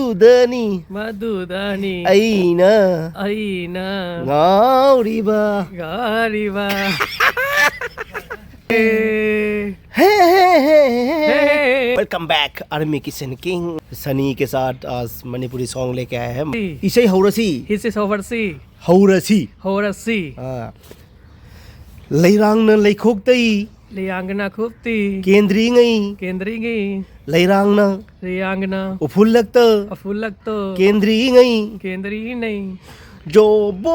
ꯃꯗꯨꯗꯅꯤ ꯃꯗꯨꯗꯅꯤ ꯑꯩꯅ ꯑꯩꯅ ꯉꯥꯎꯔꯤꯕ ꯉꯥꯎꯔꯤꯕ welcome back army kitchen king Sunny के साथ आज मणिपुरी सॉन्ग लेके आए हैं इसे हौरसी हिस्से सोफरसी हौरसी होरसी लैरांगन लैखोक्तई लियांगना खूबती केंद्रीङै केंद्रीगी लैरांगन लियांगना उफुल्लक्त अफुल्लक्तो केंद्रीङै केंद्री नहीं जोबन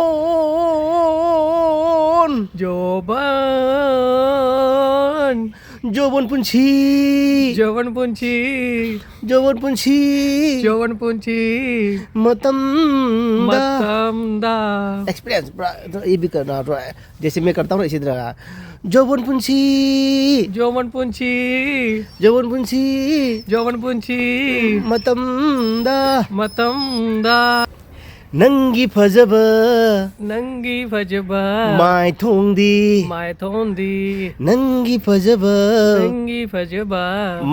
जोबन जोबन पुंछी जवन पुंची जोबन पुंछी जवन पुंची मतमदा मतमदा एक्सपीरियंस ये भी करना जैसे मैं करता हूँ इसी तरह जोबन पुंछी जवन पुंची जोबन पुंछी जवन पुंची मतमदा मतमदा नंगी फजब नंगी फजबा माय थोंदी माय थोंदी नंगी फजब नंगी फजबा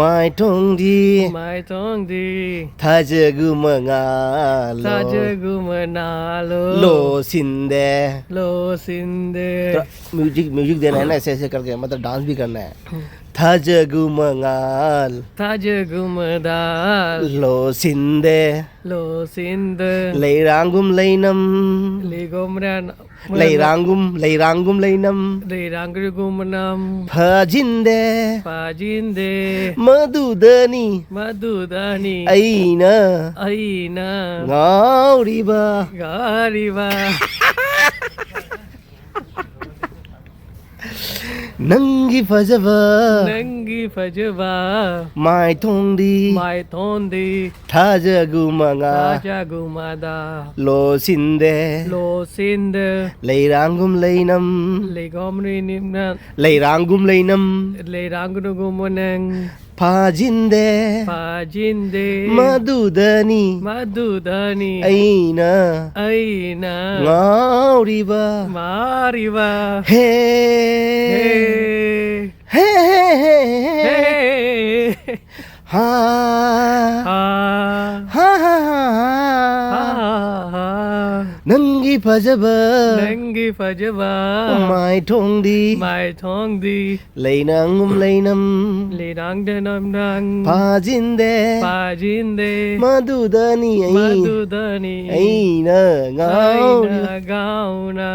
माय थोंदी माय थोंदी थाजगु मंगालो ताजगुमनालो लो सिंदे लो सिंदे म्यूजिक देना है ना ऐसे ऐसे करके मतलब डांस भी करना है थाजगु मंगाल ताजगुमदाल लो सिंदे लो सिंद लैरांगुम लैनम लिगोमरान लैरांगुम लैनम लिरांगुमनम फजिंदे पाजिंदे मधुदनी मधुदानी ऐना ऐना ngauरिबा गारिबा नंगी फजबा नंगी फजबा माय थोंदी माय थोंदी थाजगु मंगा ताजगुमदा लो सिंदे लो सिंद लैरांगुम लैनम लिगोमरिनिमना लैरांगुम लैनम लिरांगुमनंग फाजिंदे पाजिंदे मधुदनी मधुदानी ऐना ऐना ngauरिबा मारिबा हे हे हे हे हा हा हा हा नंगी फजबा नंगी फजबा माय थोंदी माय थोंदी लैनांगुम लैनम लिरांगनम फाजिंदे पाजिंदे मधुदनी मधुदानी ऐना ngauरिबा ऐना गाउना